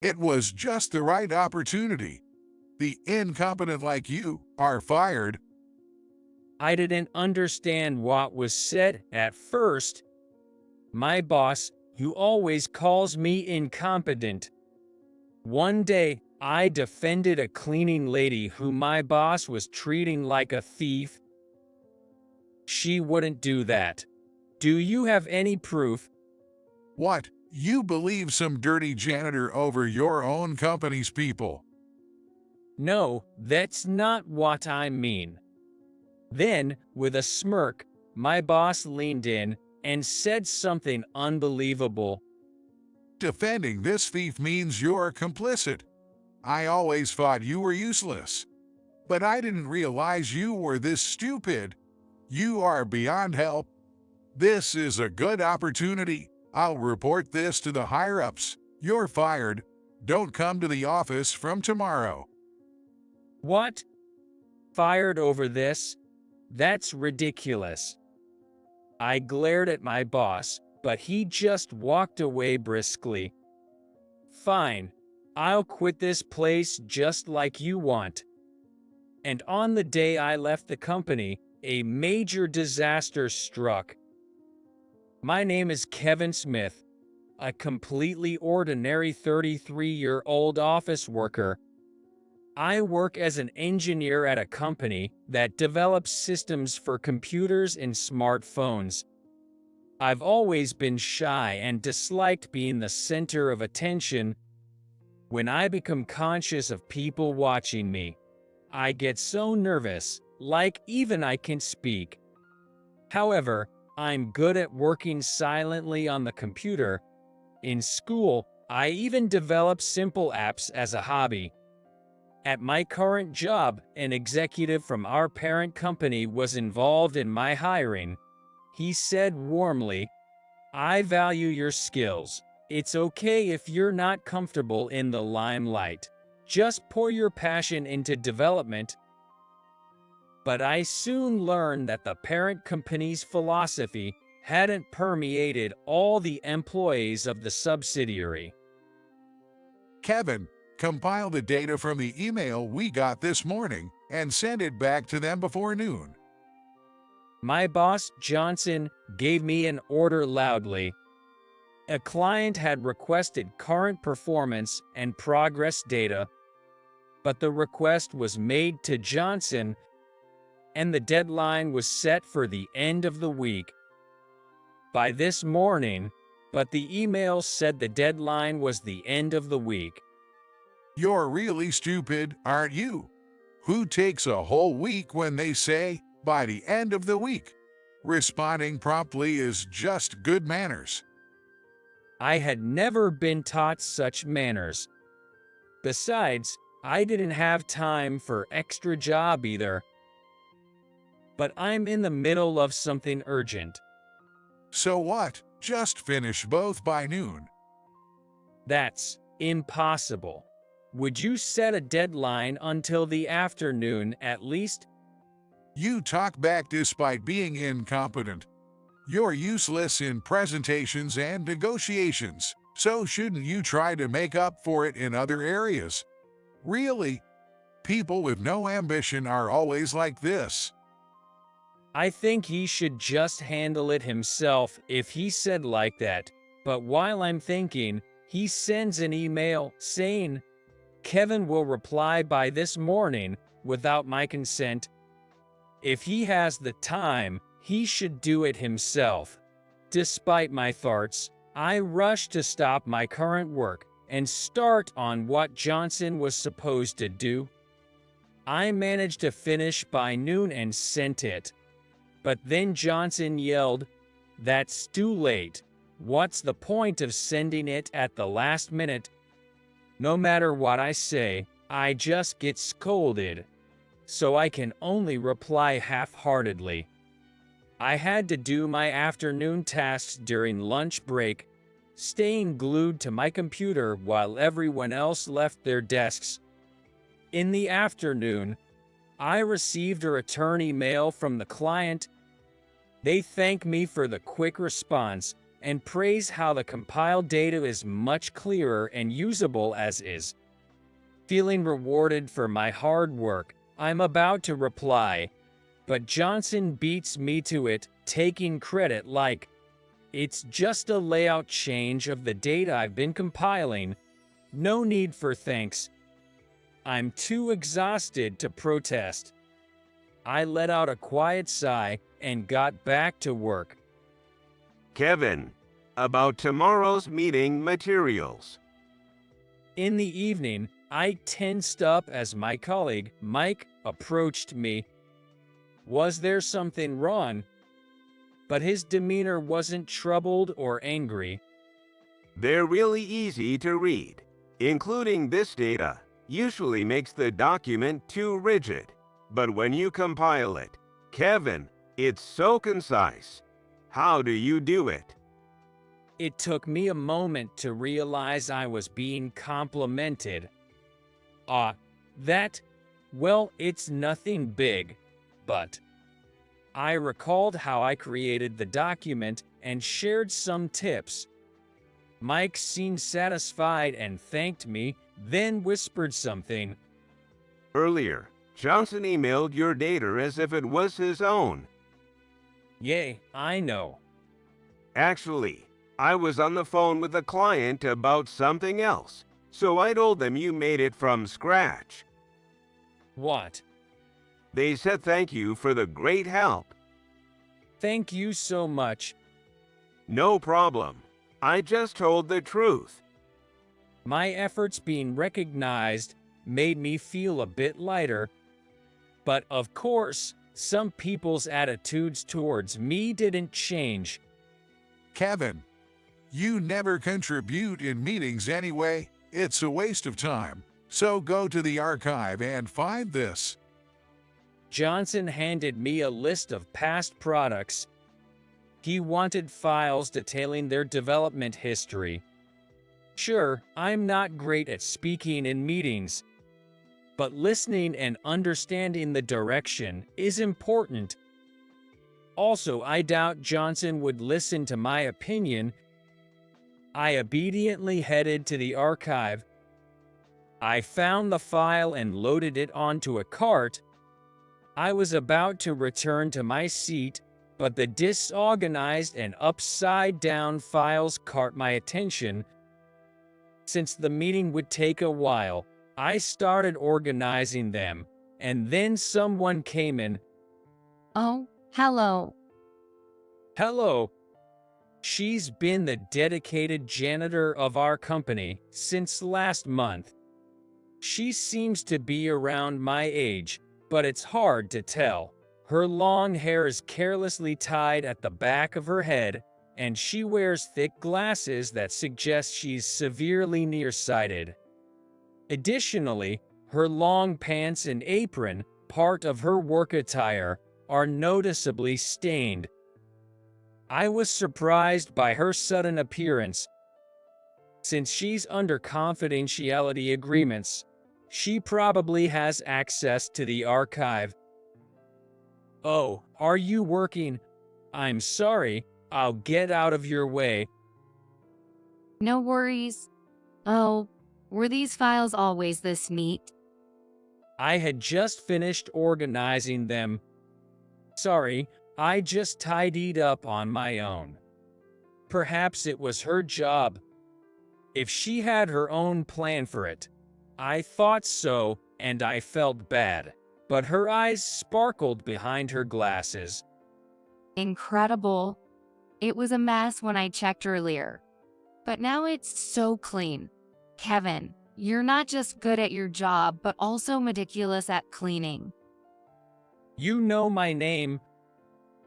It was just the right opportunity. The incompetent like you are fired. I didn't understand what was said at first. My boss, who always calls me incompetent. One day, I defended a cleaning lady who my boss was treating like a thief. She wouldn't do that. Do you have any proof? What? You believe some dirty janitor over your own company's people? No, that's not what I mean. Then, with a smirk, my boss leaned in and said something unbelievable. Defending this thief means you're complicit. I always thought you were useless. But I didn't realize you were this stupid. You are beyond help. This is a good opportunity. I'll report this to the higher-ups. You're fired. Don't come to the office from tomorrow. What? Fired over this? That's ridiculous. I glared at my boss, but he just walked away briskly. Fine, I'll quit this place just like you want. And on the day I left the company, a major disaster struck. My name is Kevin Smith, a completely ordinary 33-year-old office worker. I work as an engineer at a company that develops systems for computers and smartphones. I've always been shy and disliked being the center of attention. When I become conscious of people watching me, I get so nervous, like even I can speak. However, I'm good at working silently on the computer. In school, I even develop simple apps as a hobby. At my current job, an executive from our parent company was involved in my hiring. He said warmly, "I value your skills. It's okay if you're not comfortable in the limelight. Just pour your passion into development." But I soon learned that the parent company's philosophy hadn't permeated all the employees of the subsidiary. Kevin, compile the data from the email we got this morning and send it back to them before noon. My boss, Johnson, gave me an order loudly. A client had requested current performance and progress data, but the request was made to Johnson, and the deadline was set for the end of the week. By this morning, but the email said the deadline was the end of the week. You're really stupid, aren't you? Who takes a whole week when they say, by the end of the week? Responding promptly is just good manners. I had never been taught such manners. Besides, I didn't have time for extra job either. But I'm in the middle of something urgent. So what? Just finish both by noon. That's impossible. Would you set a deadline until the afternoon at least? You talk back despite being incompetent. You're useless in presentations and negotiations, so shouldn't you try to make up for it in other areas? Really? People with no ambition are always like this. I think he should just handle it himself if he said like that. But while I'm thinking, he sends an email saying, "Kevin will reply by this morning without my consent." If he has the time, he should do it himself. Despite my thoughts, I rush to stop my current work and start on what Johnson was supposed to do. I managed to finish by noon and sent it. But then Johnson yelled, "That's too late. What's the point of sending it at the last minute?" No matter what I say, I just get scolded. So I can only reply half-heartedly. I had to do my afternoon tasks during lunch break, staying glued to my computer while everyone else left their desks. In the afternoon, I received a return email from the client. They thank me for the quick response and praise how the compiled data is much clearer and usable as is. Feeling rewarded for my hard work, I'm about to reply, but Johnson beats me to it, taking credit like, "It's just a layout change of the data I've been compiling. No need for thanks." I'm too exhausted to protest. I let out a quiet sigh and got back to work. Kevin, about tomorrow's meeting materials. In the evening, I tensed up as my colleague, Mike, approached me. Was there something wrong? But his demeanor wasn't troubled or angry. They're really easy to read. Including this data usually makes the document too rigid. But when you compile it, Kevin, it's so concise. How do you do it? It took me a moment to realize I was being complimented. Well, it's nothing big, but I recalled how I created the document and shared some tips. Mike seemed satisfied and thanked me, then whispered something. Earlier, Johnson emailed your data as if it was his own. Yay, I know. Actually, I was on the phone with a client about something else, so I told them you made it from scratch. What? They said thank you for the great help. Thank you so much. No problem. I just told the truth. My efforts being recognized made me feel a bit lighter. But of course, some people's attitudes towards me didn't change. Kevin, you never contribute in meetings anyway. It's a waste of time. So go to the archive and find this. Johnson handed me a list of past products. He wanted files detailing their development history. Sure, I'm not great at speaking in meetings, but listening and understanding the direction is important. Also, I doubt Johnson would listen to my opinion. I obediently headed to the archive. I found the file and loaded it onto a cart. I was about to return to my seat, but the disorganized and upside-down files caught my attention. Since the meeting would take a while, I started organizing them, and then someone came in. Oh, hello. Hello. She's been the dedicated janitor of our company since last month. She seems to be around my age, but it's hard to tell. Her long hair is carelessly tied at the back of her head, and she wears thick glasses that suggest she's severely nearsighted. Additionally, her long pants and apron, part of her work attire, are noticeably stained. I was surprised by her sudden appearance. Since she's under confidentiality agreements, she probably has access to the archive. Oh, are you working? I'm sorry, I'll get out of your way. No worries. Oh, were these files always this neat? I had just finished organizing them. Sorry, I just tidied up on my own. Perhaps it was her job. If she had her own plan for it. I thought so, and I felt bad. But her eyes sparkled behind her glasses. Incredible. It was a mess when I checked earlier. But now it's so clean. Kevin, you're not just good at your job, but also meticulous at cleaning. You know my name.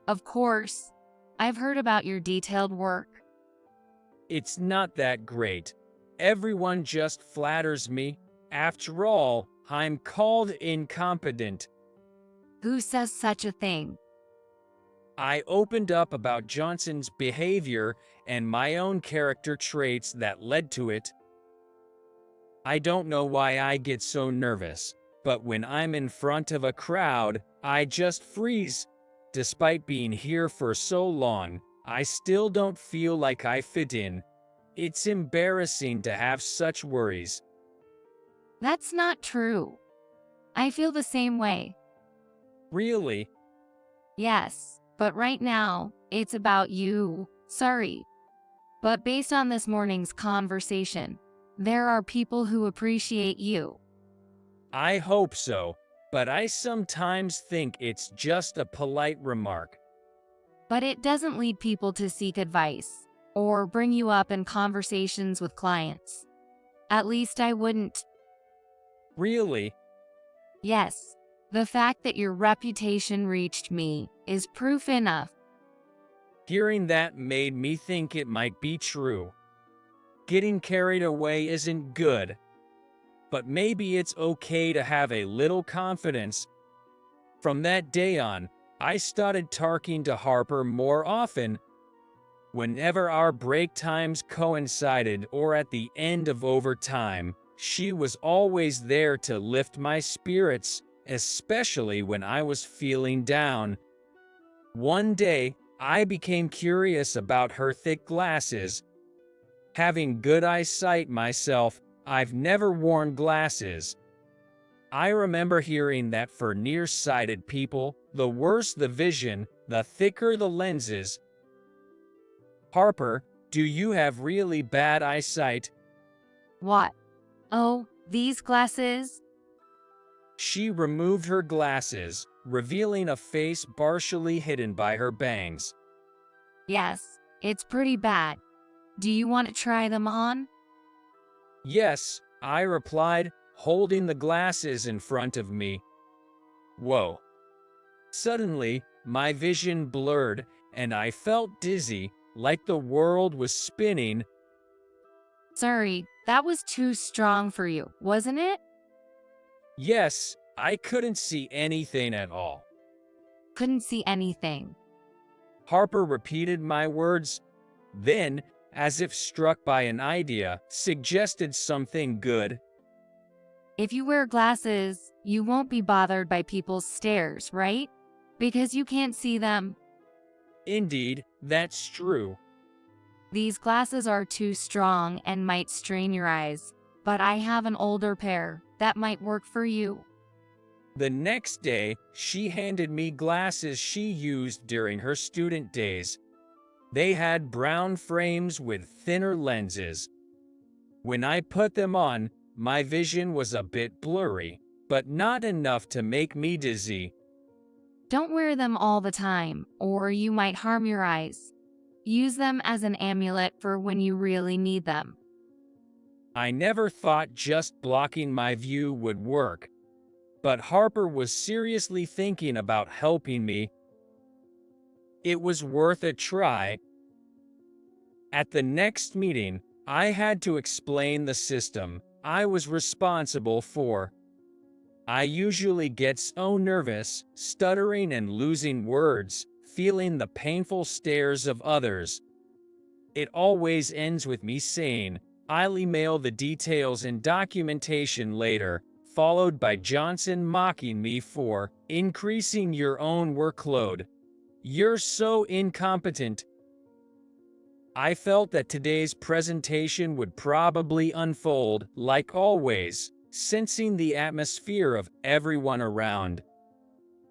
Of course. I've heard about your detailed work. It's not that great. Everyone just flatters me. After all, I'm called incompetent. Who says such a thing? I opened up about Johnson's behavior and my own character traits that led to it. I don't know why I get so nervous, but when I'm in front of a crowd, I just freeze. Despite being here for so long, I still don't feel like I fit in. It's embarrassing to have such worries. That's not true. I feel the same way. Really? Yes, but right now, it's about you. Sorry. But based on this morning's conversation, there are people who appreciate you. I hope so, but I sometimes think it's just a polite remark. But it doesn't lead people to seek advice or bring you up in conversations with clients. At least I wouldn't. Really? Yes, the fact that your reputation reached me is proof enough. Hearing that made me think it might be true. Getting carried away isn't good, but maybe it's okay to have a little confidence. From that day on, I started talking to Harper more often. Whenever our break times coincided or at the end of overtime, she was always there to lift my spirits, especially when I was feeling down. One day, I became curious about her thick glasses. Having good eyesight myself, I've never worn glasses. I remember hearing that for nearsighted people, the worse the vision, the thicker the lenses. Harper, do you have really bad eyesight? What? Oh, these glasses? She removed her glasses, revealing a face partially hidden by her bangs. Yes, it's pretty bad. Do you want to try them on? Yes, I replied, holding the glasses in front of me. Whoa. Suddenly, my vision blurred, and I felt dizzy, like the world was spinning. Sorry, that was too strong for you, wasn't it? Yes, I couldn't see anything at all. Couldn't see anything. Harper repeated my words, then, as if struck by an idea, suggested something good. If you wear glasses, you won't be bothered by people's stares, right? Because you can't see them. Indeed, that's true. These glasses are too strong and might strain your eyes, but I have an older pair that might work for you. The next day, she handed me glasses she used during her student days. They had brown frames with thinner lenses. When I put them on, my vision was a bit blurry, but not enough to make me dizzy. Don't wear them all the time, or you might harm your eyes. Use them as an amulet for when you really need them. I never thought just blocking my view would work, but Harper was seriously thinking about helping me. It was worth a try. At the next meeting, I had to explain the system I was responsible for. I usually get so nervous, stuttering and losing words, feeling the painful stares of others. It always ends with me saying, "I'll email the details and documentation later," followed by Johnson mocking me for increasing your own workload. "You're so incompetent." I felt that today's presentation would probably unfold, like always, sensing the atmosphere of everyone around.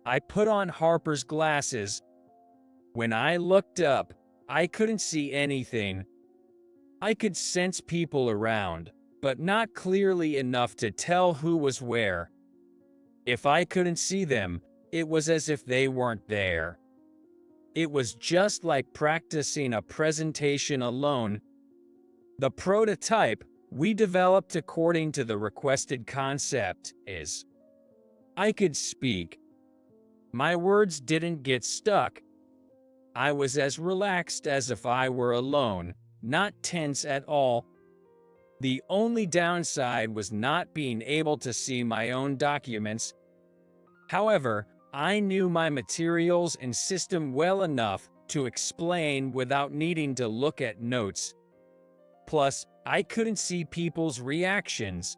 I put on Harper's glasses. When I looked up, I couldn't see anything. I could sense people around, but not clearly enough to tell who was where. If I couldn't see them, it was as if they weren't there. It was just like practicing a presentation alone. The prototype we developed according to the requested concept is: I could speak. My words didn't get stuck. I was as relaxed as if I were alone, not tense at all. The only downside was not being able to see my own documents. However, I knew my materials and system well enough to explain without needing to look at notes. Plus, I couldn't see people's reactions.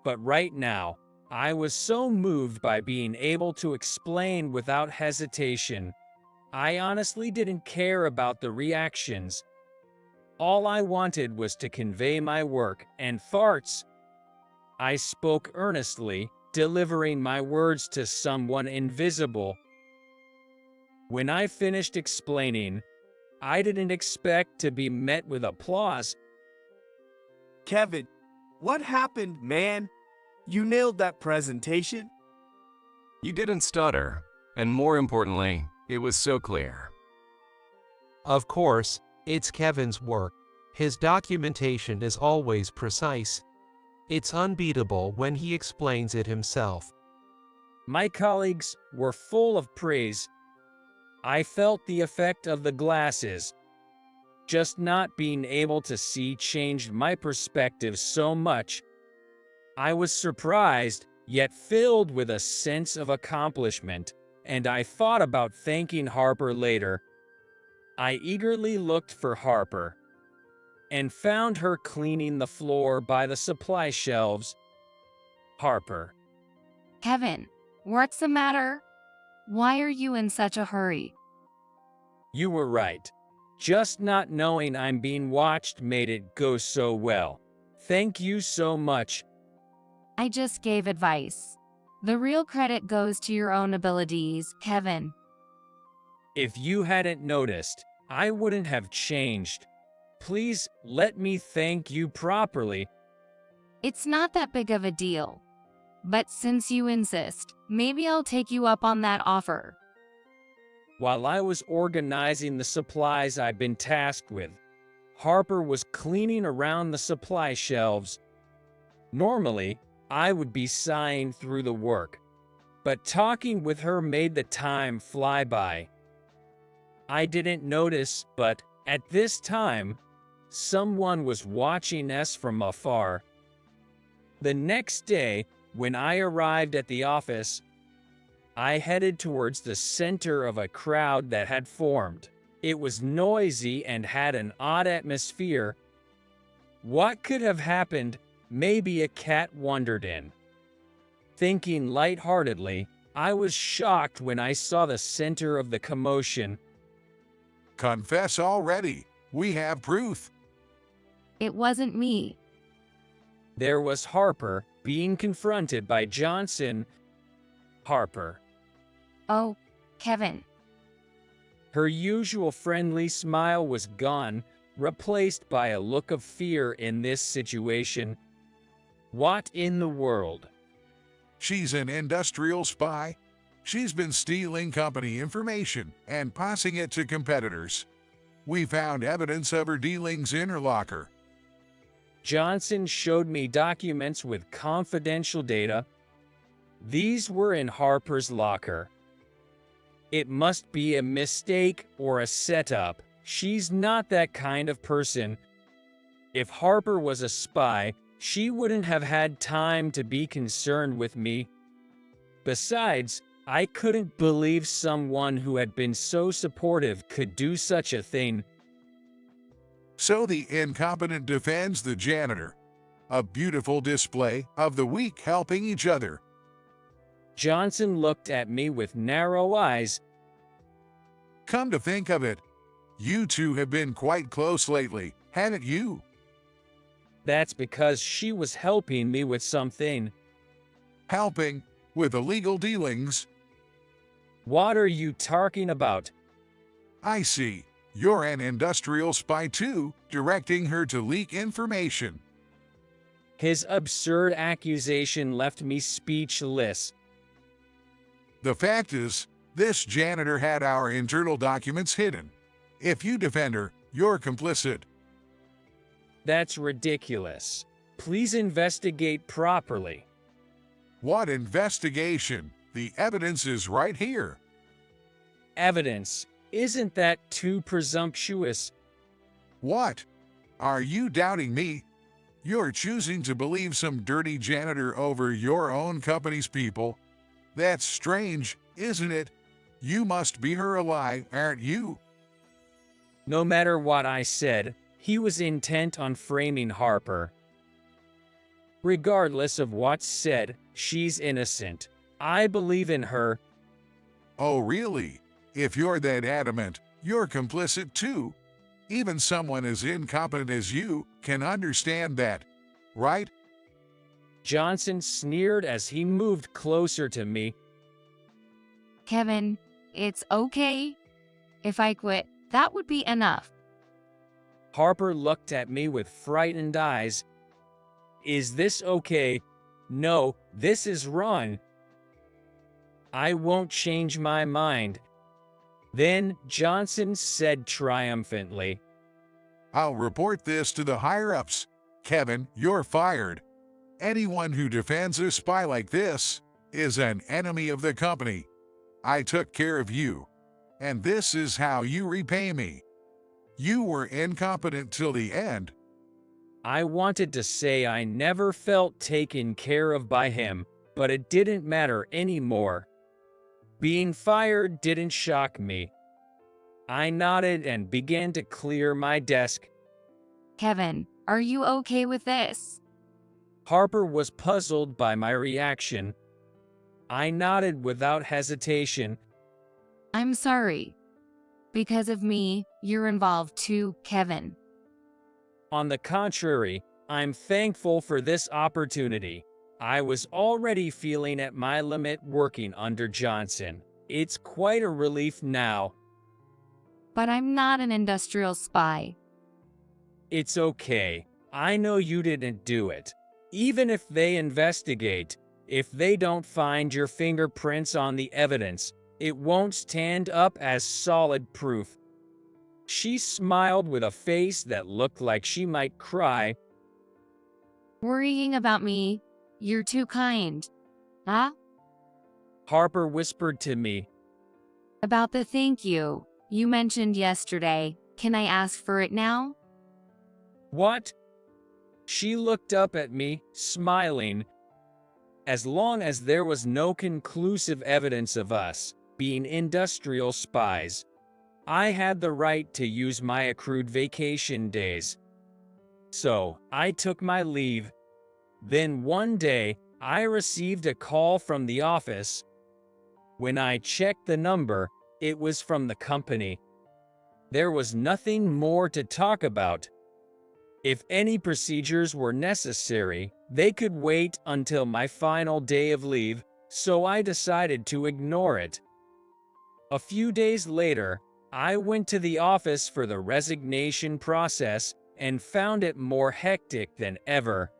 But right now, I was so moved by being able to explain without hesitation. I honestly didn't care about the reactions. All I wanted was to convey my work and farts. I spoke earnestly, delivering my words to someone invisible. When I finished explaining, I didn't expect to be met with applause. Kevin, what happened, man? You nailed that presentation. You didn't stutter, and more importantly, it was so clear. Of course, it's Kevin's work. His documentation is always precise. It's unbeatable when he explains it himself. My colleagues were full of praise. I felt the effect of the glasses. Just not being able to see changed my perspective so much. I was surprised, yet filled with a sense of accomplishment, and I thought about thanking Harper later. I eagerly looked for Harper and found her cleaning the floor by the supply shelves. Harper. Kevin, what's the matter? Why are you in such a hurry? You were right. Just not knowing I'm being watched made it go so well. Thank you so much. I just gave advice. The real credit goes to your own abilities, Kevin. If you hadn't noticed, I wouldn't have changed. Please let me thank you properly. It's not that big of a deal. But since you insist, maybe I'll take you up on that offer. While I was organizing the supplies I'd been tasked with, Harper was cleaning around the supply shelves. Normally, I would be sighing through the work, but talking with her made the time fly by. I didn't notice, but at this time, someone was watching us from afar. The next day, when I arrived at the office, I headed towards the center of a crowd that had formed. It was noisy and had an odd atmosphere. What could have happened? Maybe a cat wandered in. Thinking lightheartedly, I was shocked when I saw the center of the commotion. Confess already. We have proof. It wasn't me. There was Harper being confronted by Johnson. Harper. Oh, Kevin. Her usual friendly smile was gone, replaced by a look of fear in this situation. What in the world? She's an industrial spy. She's been stealing company information and passing it to competitors. We found evidence of her dealings in her locker. Johnson showed me documents with confidential data. These were in Harper's locker. It must be a mistake or a setup. She's not that kind of person. If Harper was a spy, she wouldn't have had time to be concerned with me. Besides, I couldn't believe someone who had been so supportive could do such a thing. So the incompetent defends the janitor. A beautiful display of the weak helping each other. Johnson looked at me with narrow eyes. Come to think of it, you two have been quite close lately, haven't you? That's because she was helping me with something. Helping with illegal dealings? What are you talking about? I see. You're an industrial spy too, directing her to leak information. His absurd accusation left me speechless. The fact is, this janitor had our internal documents hidden. If you defend her, you're complicit. That's ridiculous. Please investigate properly. What investigation? The evidence is right here. Evidence? Isn't that too presumptuous? What? Are you doubting me? You're choosing to believe some dirty janitor over your own company's people. That's strange, isn't it? You must be her ally, aren't you? No matter what I said, he was intent on framing Harper. Regardless of what's said, she's innocent. I believe in her. Oh, really? If you're that adamant, you're complicit too. Even someone as incompetent as you can understand that, right? Johnson sneered as he moved closer to me. Kevin, it's okay. If I quit, that would be enough. Harper looked at me with frightened eyes. Is this okay? No, this is wrong. I won't change my mind. Then Johnson said triumphantly, I'll report this to the higher-ups. Kevin, you're fired. Anyone who defends a spy like this is an enemy of the company. I took care of you, and this is how you repay me. You were incompetent till the end. I wanted to say I never felt taken care of by him, but it didn't matter anymore. Being fired didn't shock me. I nodded and began to clear my desk. Kevin, are you okay with this? Harper was puzzled by my reaction. I nodded without hesitation. I'm sorry. Because of me, you're involved too, Kevin. On the contrary, I'm thankful for this opportunity. I was already feeling at my limit working under Johnson. It's quite a relief now. But I'm not an industrial spy. It's okay. I know you didn't do it. Even if they investigate, if they don't find your fingerprints on the evidence, it won't stand up as solid proof. She smiled with a face that looked like she might cry. Worrying about me? You're too kind. Huh? Harper whispered to me. About the thank you mentioned yesterday. Can I ask for it now? What? She looked up at me, smiling. As long as there was no conclusive evidence of us being industrial spies, I had the right to use my accrued vacation days. So, I took my leave. Then one day, I received a call from the office. When I checked the number, it was from the company. There was nothing more to talk about. If any procedures were necessary, they could wait until my final day of leave, so I decided to ignore it. A few days later, I went to the office for the resignation process and found it more hectic than ever.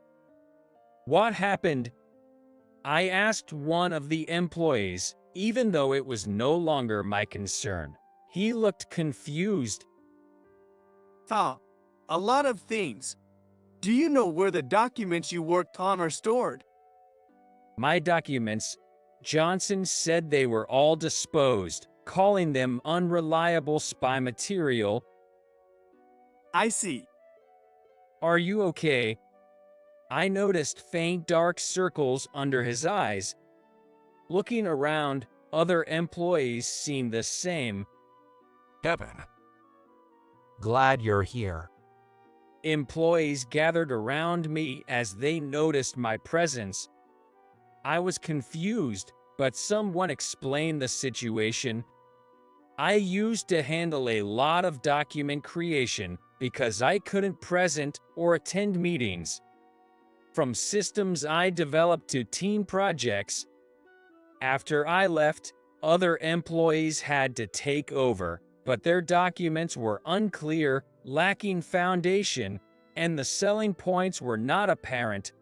What happened? I asked one of the employees, even though it was no longer my concern. He looked confused. A lot of things. Do you know where the documents you worked on are stored? My documents, Johnson said they were all disposed, calling them unreliable spy material. I see. Are you okay? I noticed faint dark circles under his eyes. Looking around, other employees seemed the same. Kevin. Glad you're here. Employees gathered around me as they noticed my presence. I was confused, but someone explained the situation. I used to handle a lot of document creation because I couldn't present or attend meetings. From systems I developed to team projects. After I left, other employees had to take over, but their documents were unclear, lacking foundation, and the selling points were not apparent.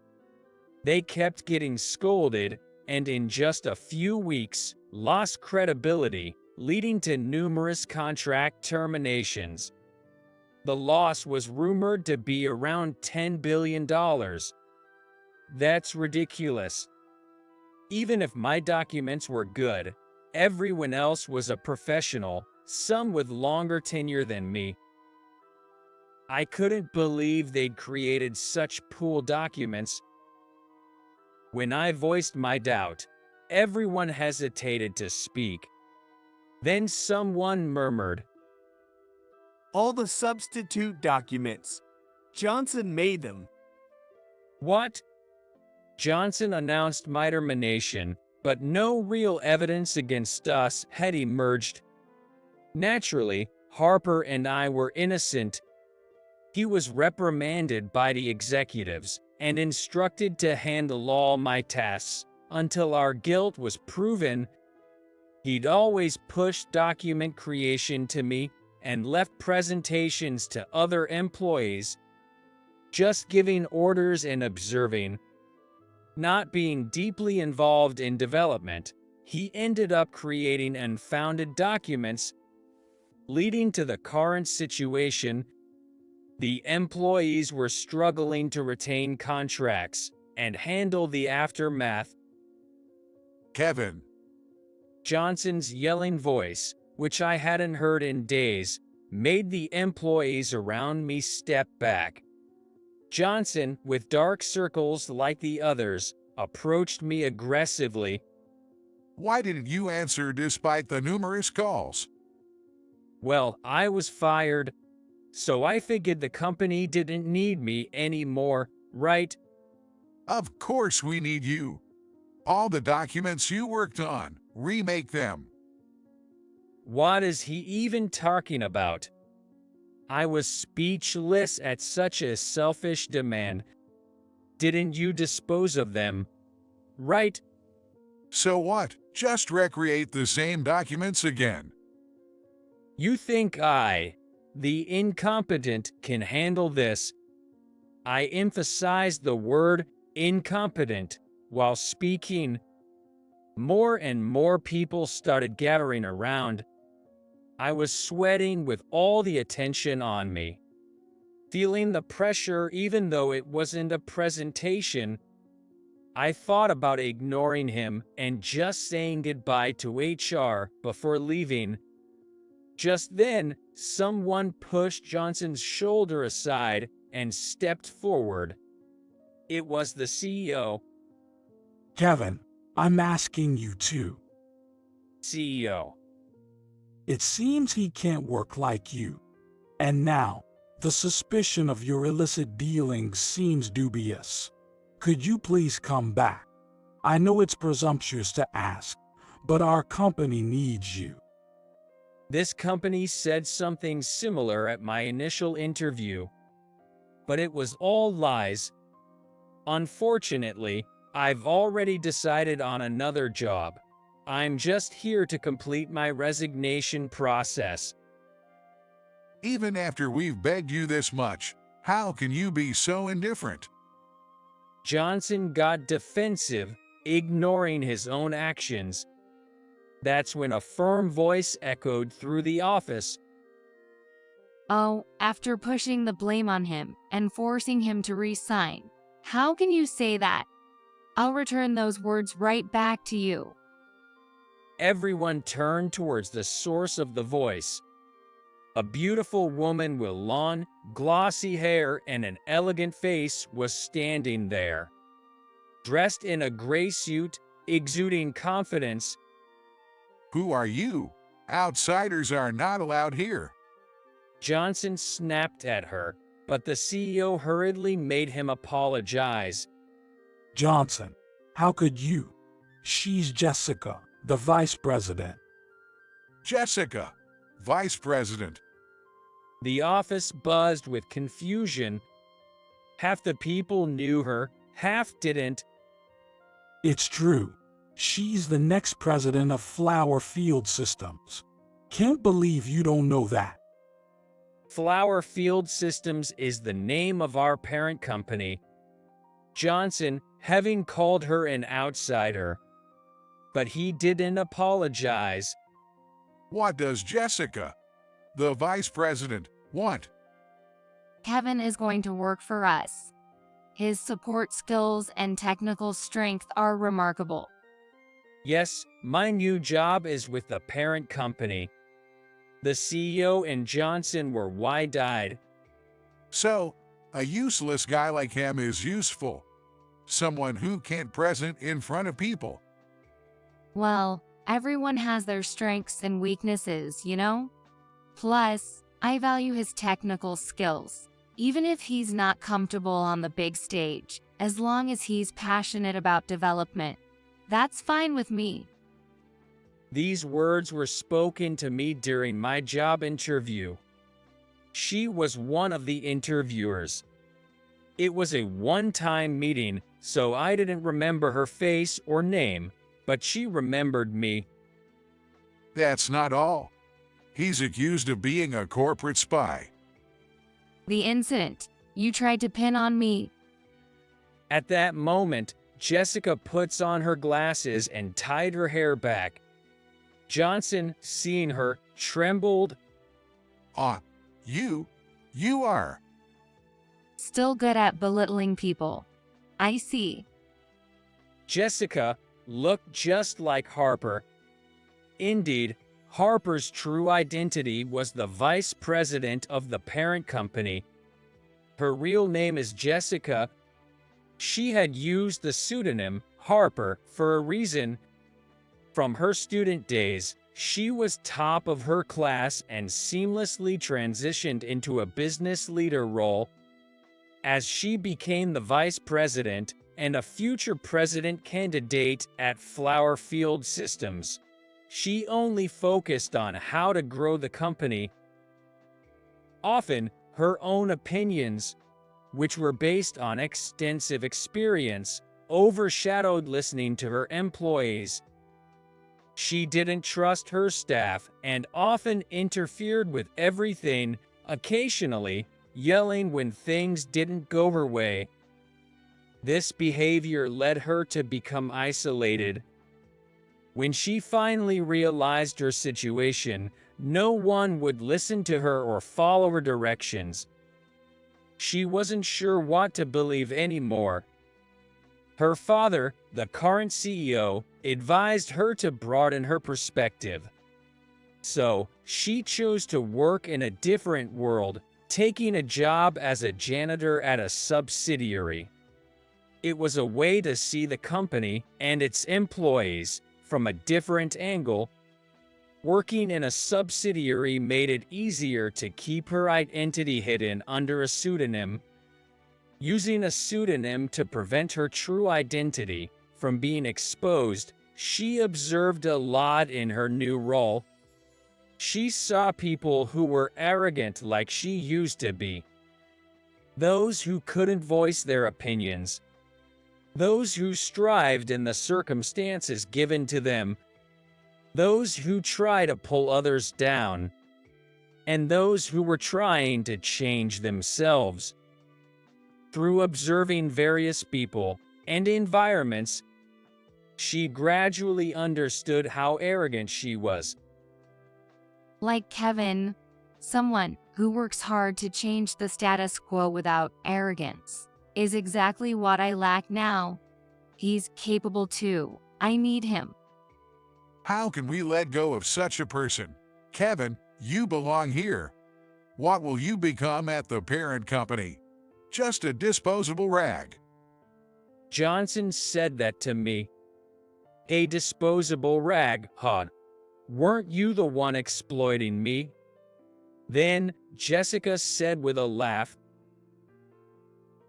They kept getting scolded, and in just a few weeks, lost credibility, leading to numerous contract terminations. The loss was rumored to be around $10 billion. That's ridiculous. Even if my documents were good, everyone else was a professional, some with longer tenure than me. I couldn't believe they'd created such pool documents. When I voiced my doubt, everyone hesitated to speak. Then someone murmured, All the substitute documents. Johnson made them. "What?" Johnson announced my termination, but no real evidence against us had emerged. Naturally, Harper and I were innocent. He was reprimanded by the executives and instructed to handle all my tasks until our guilt was proven. He'd always pushed document creation to me and left presentations to other employees, just giving orders and observing. Not being deeply involved in development, he ended up creating unfounded documents, leading to the current situation. The employees were struggling to retain contracts and handle the aftermath. Kevin, Johnson's yelling voice, which I hadn't heard in days, made the employees around me step back. Johnson, with dark circles like the others, approached me aggressively. why didn't you answer despite the numerous calls? Well, I was fired, so I figured the company didn't need me anymore, right? Of course we need you. All the documents you worked on, remake them. What is he even talking about? I was speechless at such a selfish demand. Didn't you dispose of them? Right? So what? Just recreate the same documents again. You think I, the incompetent, can handle this? I emphasized the word incompetent while speaking. More and more people started gathering around. I was sweating with all the attention on me, feeling the pressure even though it wasn't a presentation. I thought about ignoring him and just saying goodbye to HR before leaving. Just then, someone pushed Johnson's shoulder aside and stepped forward. It was the CEO. Kevin, I'm asking you too. CEO. It seems he can't work like you. And now, the suspicion of your illicit dealings seems dubious. Could you please come back? I know it's presumptuous to ask, but our company needs you. This company said something similar at my initial interview, but it was all lies. Unfortunately, I've already decided on another job. I'm just here to complete my resignation process. Even after we've begged you this much, how can you be so indifferent? Johnson got defensive, ignoring his own actions. That's when a firm voice echoed through the office. Oh, after pushing the blame on him and forcing him to resign, how can you say that? I'll return those words right back to you. Everyone turned towards the source of the voice. A beautiful woman with long, glossy hair and an elegant face was standing there. Dressed in a gray suit, exuding confidence. Who are you? Outsiders are not allowed here. Johnson snapped at her, but the CEO hurriedly made him apologize. Johnson, how could you? She's Jessica, the vice president. Jessica, vice president. The office buzzed with confusion. Half the people knew her, half didn't. It's true. She's the next president of Flower Field Systems. Can't believe you don't know that. Flower Field Systems is the name of our parent company. Johnson, having called her an outsider. But he didn't apologize. What does Jessica, the vice president, want? Kevin is going to work for us. His support skills and technical strength are remarkable. Yes, my new job is with the parent company. The CEO and Johnson were wide-eyed. So, a useless guy like him is useful. Someone who can't present in front of people. Well, everyone has their strengths and weaknesses, you know? Plus, I value his technical skills. Even if he's not comfortable on the big stage, as long as he's passionate about development, that's fine with me. These words were spoken to me during my job interview. She was one of the interviewers. It was a one-time meeting, so I didn't remember her face or name, but she remembered me. That's not all. He's accused of being a corporate spy. The incident you tried to pin on me. At that moment, Jessica puts on her glasses and tied her hair back. Johnson, seeing her, trembled. You are. Still good at belittling people. I see. Jessica looked just like Harper. Indeed, Harper's true identity was the vice president of the parent company. Her real name is Jessica. She had used the pseudonym Harper for a reason. From her student days, she was top of her class and seamlessly transitioned into a business leader role. As she became the vice president and a future president candidate at Flower Field Systems, she only focused on how to grow the company. Often, her own opinions, which were based on extensive experience, overshadowed listening to her employees. She didn't trust her staff and often interfered with everything, occasionally yelling when things didn't go her way. This behavior led her to become isolated. When she finally realized her situation, no one would listen to her or follow her directions. She wasn't sure what to believe anymore. Her father, the current CEO, advised her to broaden her perspective. So, she chose to work in a different world, taking a job as a janitor at a subsidiary. It was a way to see the company and its employees from a different angle. Working in a subsidiary made it easier to keep her identity hidden under a pseudonym. Using a pseudonym to prevent her true identity from being exposed, she observed a lot in her new role. She saw people who were arrogant like she used to be. Those who couldn't voice their opinions. Those who strived in the circumstances given to them. Those who try to pull others down. And those who were trying to change themselves. Through observing various people and environments, she gradually understood how arrogant she was. Like Kevin, someone who works hard to change the status quo without arrogance, is exactly what I lack now. He's capable too. I need him. How can we let go of such a person? Kevin, you belong here. What will you become at the parent company? Just a disposable rag. Johnson said that to me. A disposable rag, huh? Weren't you the one exploiting me? Then, Jessica said with a laugh,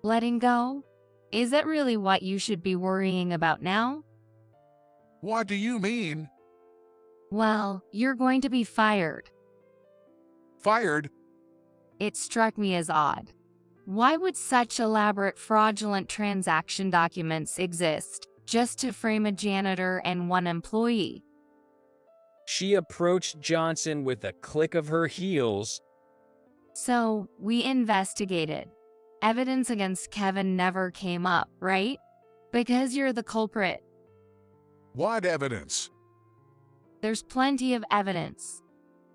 Letting go? Is that really what you should be worrying about now? What do you mean? Well, you're going to be fired. Fired? It struck me as odd. Why would such elaborate fraudulent transaction documents exist just to frame a janitor and one employee? She approached Johnson with a click of her heels. So, we investigated. Evidence against Kevin never came up, right? Because you're the culprit. What evidence? There's plenty of evidence.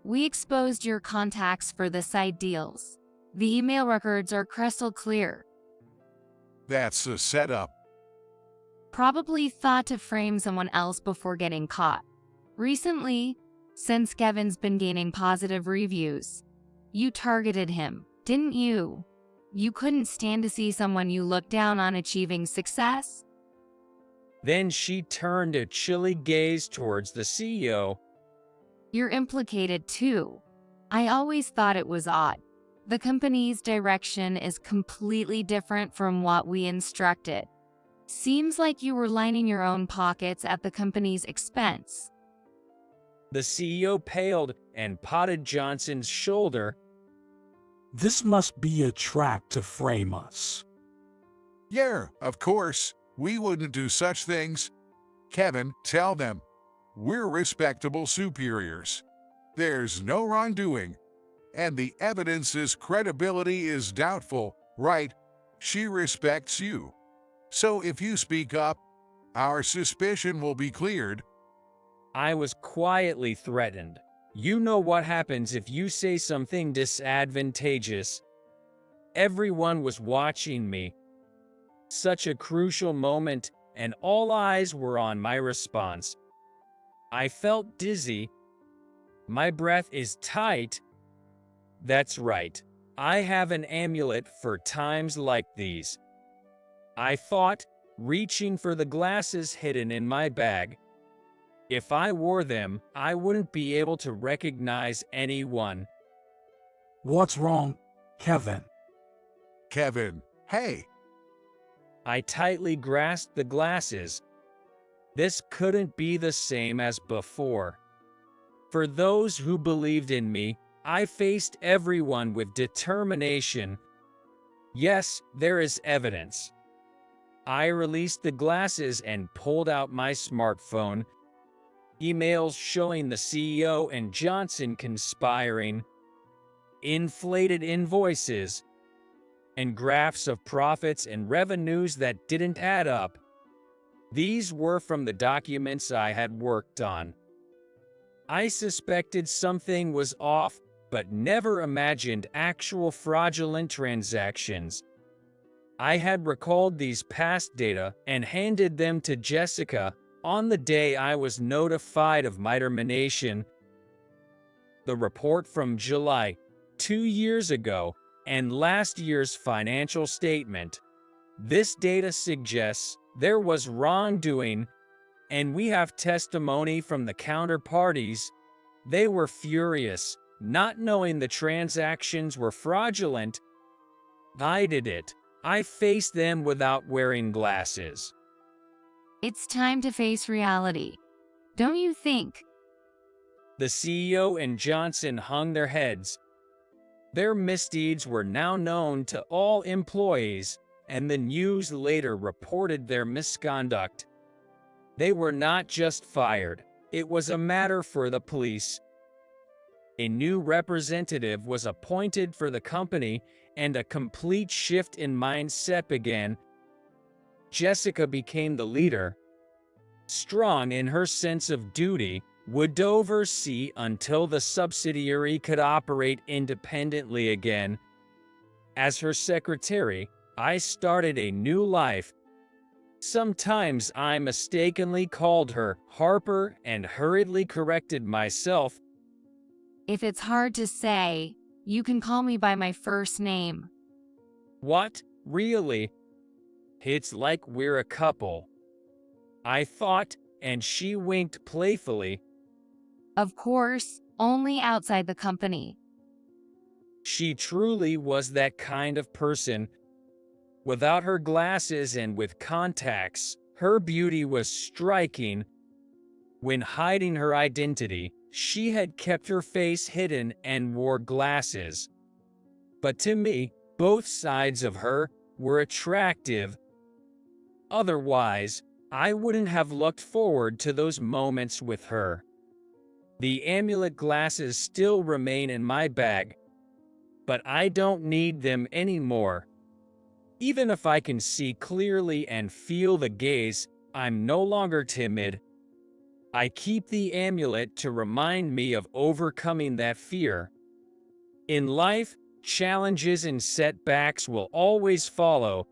We exposed your contacts for the side deals. The email records are crystal clear. That's a setup. Probably thought to frame someone else before getting caught. Recently, since Kevin's been gaining positive reviews, you targeted him, didn't you? You couldn't stand to see someone you looked down on achieving success? Then she turned a chilly gaze towards the CEO. You're implicated too. I always thought it was odd. The company's direction is completely different from what we instructed. Seems like you were lining your own pockets at the company's expense. The CEO paled and patted Johnson's shoulder. This must be a trap to frame us. Yeah, of course. We wouldn't do such things. Kevin, tell them. We're respectable superiors. There's no wrongdoing. And the evidence's credibility is doubtful, right? She respects you. So if you speak up, our suspicion will be cleared. I was quietly threatened. You know what happens if you say something disadvantageous. Everyone was watching me. Such a crucial moment, and all eyes were on my response. I felt dizzy. My breath is tight. That's right. I have an amulet for times like these. I thought, reaching for the glasses hidden in my bag. If I wore them, I wouldn't be able to recognize anyone. What's wrong, Kevin? Kevin, hey. I tightly grasped the glasses. This couldn't be the same as before. For those who believed in me, I faced everyone with determination. Yes, there is evidence. I released the glasses and pulled out my smartphone. Emails showing the CEO and Johnson conspiring, inflated invoices, and graphs of profits and revenues that didn't add up. These were from the documents I had worked on. I suspected something was off, but never imagined actual fraudulent transactions. I had recalled these past data and handed them to Jessica on the day I was notified of my termination. The report from July, 2 years ago, and last year's financial statement. This data suggests there was wrongdoing, and we have testimony from the counterparties. They were furious, not knowing the transactions were fraudulent. I did it. I faced them without wearing glasses. It's time to face reality. Don't you think? The CEO and Johnson hung their heads. Their misdeeds were now known to all employees, and the news later reported their misconduct. They were not just fired, it was a matter for the police. A new representative was appointed for the company, and a complete shift in mindset began. Jessica became the leader. Strong in her sense of duty, would oversee until the subsidiary could operate independently again. As her secretary, I started a new life. Sometimes I mistakenly called her Harper and hurriedly corrected myself. If it's hard to say, you can call me by my first name. What? Really? It's like we're a couple. I thought, and she winked playfully. Of course, only outside the company. She truly was that kind of person. Without her glasses and with contacts, her beauty was striking. When hiding her identity, she had kept her face hidden and wore glasses. But to me, both sides of her were attractive. Otherwise, I wouldn't have looked forward to those moments with her. The amulet glasses still remain in my bag, but I don't need them anymore. Even if I can see clearly and feel the gaze, I'm no longer timid. I keep the amulet to remind me of overcoming that fear. In life, challenges and setbacks will always follow,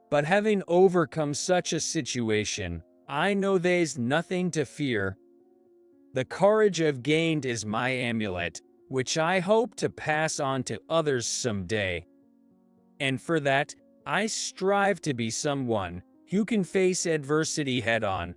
but having overcome such a situation, I know there's nothing to fear. The courage I've gained is my amulet, which I hope to pass on to others someday. And for that, I strive to be someone who can face adversity head-on,